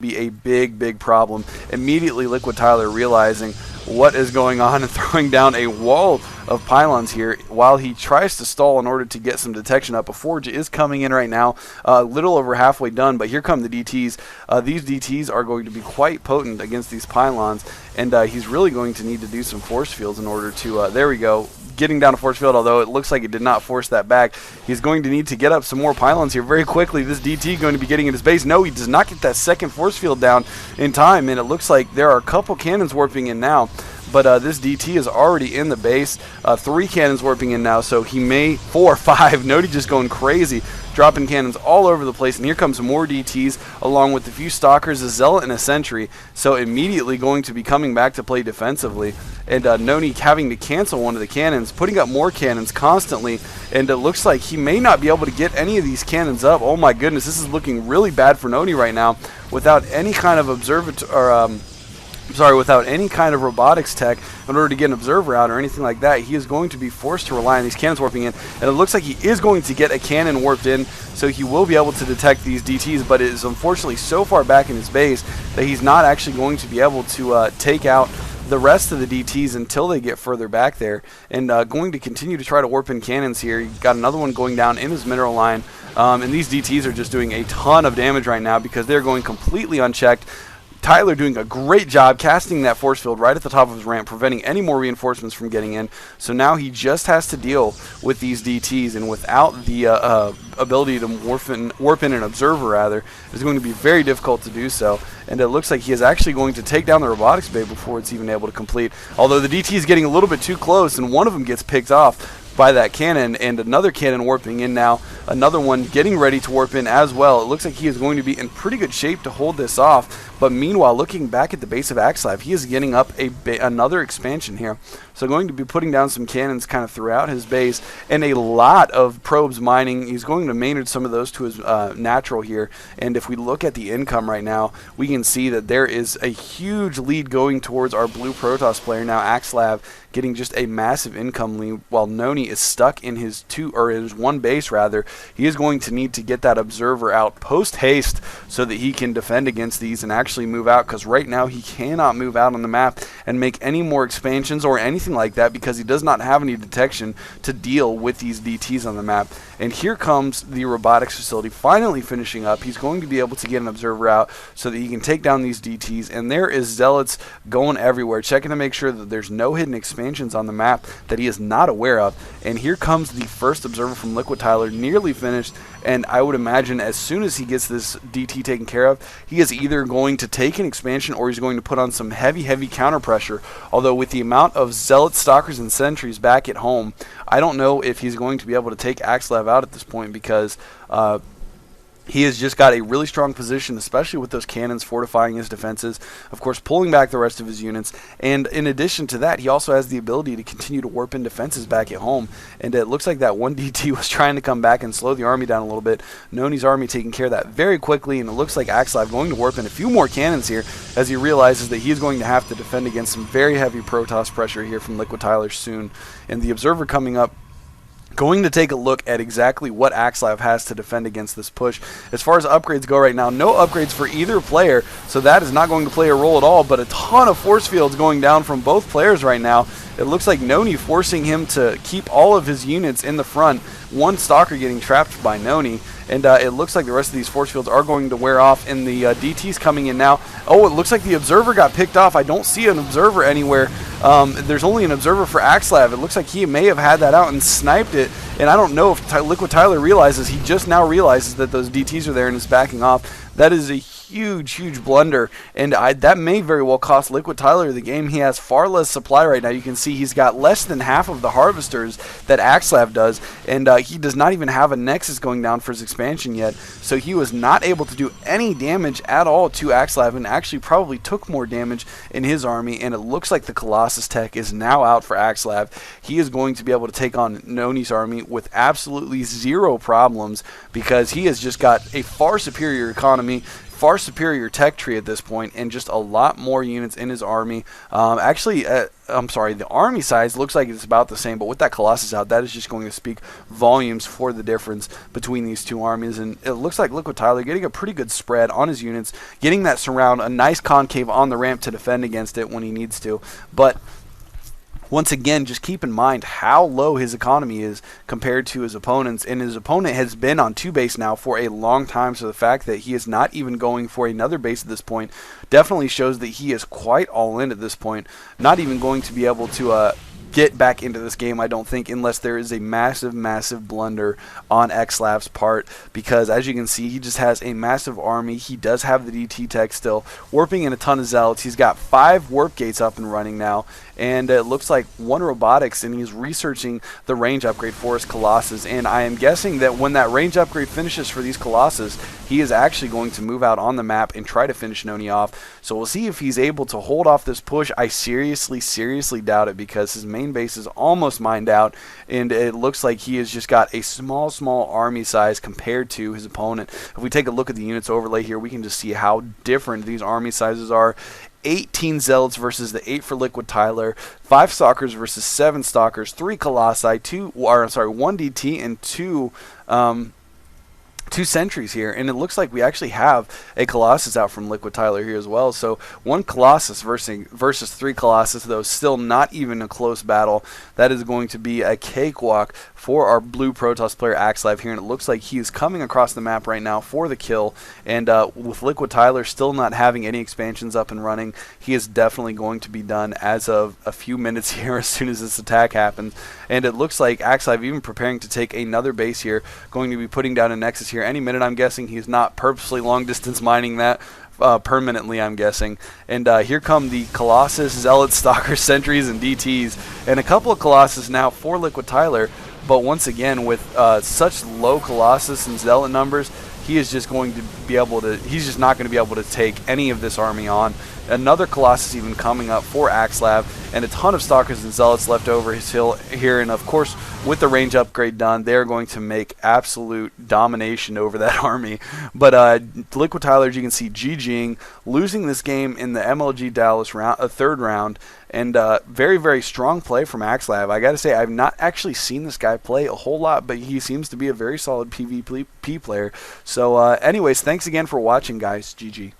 be a big problem. Immediately LiquidTyler realizing what is going on and throwing down a wall of pylons here while he tries to stall in order to get some detection up. A forge is coming in right now, a little over halfway done, but here come the DTs. These DTs are going to be quite potent against these pylons, and he's really going to need to do some force fields in order to, there we go, getting down a force field, although it looks like it did not force that back. He's going to need to get up some more pylons here very quickly. This DT going to be getting in his base. No, he does not get that second force field down in time, and it looks like there are a couple cannons warping in now. But this DT is already in the base. 3 cannons warping in now, so he may 4 or 5. Nodi just going crazy, dropping cannons all over the place. And here comes more DTs, along with a few stalkers, a zealot, and a sentry. So immediately going to be coming back to play defensively. And Noni having to cancel one of the cannons, putting up more cannons constantly. And it looks like he may not be able to get any of these cannons up. Oh my goodness, this is looking really bad for Noni right now. Without any kind of without any kind of robotics tech in order to get an observer out or anything like that, he is going to be forced to rely on these cannons warping in. And it looks like he is going to get a cannon warped in, so he will be able to detect these DTs, but it is unfortunately so far back in his base that he's not actually going to be able to take out the rest of the DTs until they get further back there. And going to continue to try to warp in cannons here. You got another one going down in his mineral line, and these DTs are just doing a ton of damage right now because they're going completely unchecked. Tyler doing a great job casting that force field right at the top of his ramp, preventing any more reinforcements from getting in. So now he just has to deal with these DTs, and without the ability to warp in an observer, rather, it's going to be very difficult to do so. And it looks like he is actually going to take down the robotics bay before it's even able to complete. Although the DT is getting a little bit too close, and one of them gets picked off by that cannon, and another cannon warping in now, another one getting ready to warp in as well. It looks like he is going to be in pretty good shape to hold this off, but meanwhile, looking back at the base of EGAxslav, he is getting up another expansion here. So going to be putting down some cannons kind of throughout his base, and a lot of probes mining. He's going to maynard some of those to his natural here, and if we look at the income right now, we can see that there is a huge lead going towards our blue Protoss player now, EGAxslav, getting just a massive income lead, while Noni is stuck in his one base rather. He is going to need to get that observer out post haste so that he can defend against these and actually move out, because right now he cannot move out on the map and make any more expansions or anything like that because he does not have any detection to deal with these DTs on the map. And here comes the robotics facility finally finishing up. He's going to be able to get an observer out so that he can take down these DTs, and there is zealots going everywhere, checking to make sure that there's no hidden expansions on the map that he is not aware of. And here comes the first observer from LiquidTyler, nearly finished, and I would imagine as soon as he gets this DT taken care of, he is either going to take an expansion or he's going to put on some heavy counter pressure. Although with the amount of zealot stalkers and sentries back at home, I don't know if he's going to be able to take EGAxslav out at this point, because he has just got a really strong position, especially with those cannons fortifying his defenses, of course pulling back the rest of his units, and in addition to that, he also has the ability to continue to warp in defenses back at home. And it looks like that one DT was trying to come back and slow the army down a little bit. Noni's army taking care of that very quickly, and it looks like EGAxslav going to warp in a few more cannons here as he realizes that he is going to have to defend against some very heavy Protoss pressure here from LiquidTyler soon. And the observer coming up, going to take a look at exactly what EGAxslav has to defend against this push. As far as upgrades go right now, no upgrades for either player, so that is not going to play a role at all, but a ton of force fields going down from both players right now. It looks like Noni forcing him to keep all of his units in the front, one stalker getting trapped by Noni, and it looks like the rest of these force fields are going to wear off, and the DT's coming in now. Oh, it looks like the observer got picked off. I don't see an observer anywhere. There's only an observer for EGAxslav. It looks like he may have had that out and sniped it, and I don't know if LiquidTyler realizes. He just now realizes that those DTs are there and is backing off. That is a huge blunder, and that may very well cost LiquidTyler the game. He has far less supply right now. You can see he's got less than half of the harvesters that EGAxslav does, and he does not even have a Nexus going down for his expansion yet, so he was not able to do any damage at all to EGAxslav, and actually probably took more damage in his army. And it looks like the Colossus tech is now out for EGAxslav. He is going to be able to take on Noni's army with absolutely zero problems, because he has just got a far superior economy, far superior tech tree at this point, and just a lot more units in his army. I'm sorry, the army size looks like it's about the same, but with that Colossus out, that is just going to speak volumes for the difference between these two armies. And it looks like LiquidTyler getting a pretty good spread on his units, getting that surround, a nice concave on the ramp to defend against it when he needs to. But once again, just keep in mind how low his economy is compared to his opponents, and his opponent has been on 2 base now for a long time, so the fact that he is not even going for another base at this point definitely shows that he is quite all in at this point, not even going to be able to get back into this game, I don't think, unless there is a massive blunder on EGAxslav's part, because as you can see, he just has a massive army. He does have the DT tech still, warping in a ton of zealots. He's got 5 warp gates up and running now, and it looks like 1 robotics, and he's researching the range upgrade for his Colossus. And I am guessing that when that range upgrade finishes for these Colossus, he is actually going to move out on the map and try to finish Noni off. So we'll see if he's able to hold off this push. I seriously doubt it, because his main base is almost mined out, and it looks like he has just got a small army size compared to his opponent. If we take a look at the units overlay here, we can just see how different these army sizes are. 18 zealots versus the 8 for LiquidTyler, 5 stalkers versus 7 stalkers, 3 colossi, 1 DT, and 2 sentries here, and it looks like we actually have a Colossus out from LiquidTyler here as well. So 1 Colossus versus 3 Colossus, though still not even a close battle. That is going to be a cakewalk for our blue Protoss player EGAxslav here, and it looks like he is coming across the map right now for the kill. And with LiquidTyler still not having any expansions up and running, he is definitely going to be done as of a few minutes here as soon as this attack happens. And it looks like EGAxslav even preparing to take another base here, going to be putting down a Nexus here any minute. I'm guessing he's not purposely long distance mining that permanently, I'm guessing. And here come the Colossus, Zealots, Stalkers, Sentries, and DTs, and a couple of Colossus now for LiquidTyler. But once again, with such low Colossus and Zealot numbers, he is just going to be able to, he's just not going to be able to take any of this army on. Another Colossus even coming up for EGAxslav, and a ton of Stalkers and Zealots left over his hill here. And of course, with the range upgrade done, they're going to make absolute domination over that army. But LiquidTyler, as you can see, GGing, losing this game in the MLG Dallas round, third round. And very strong play from EGAxslav. I got to say, I've not actually seen this guy play a whole lot, but he seems to be a very solid PvP player. So anyways, thanks again for watching, guys. GG.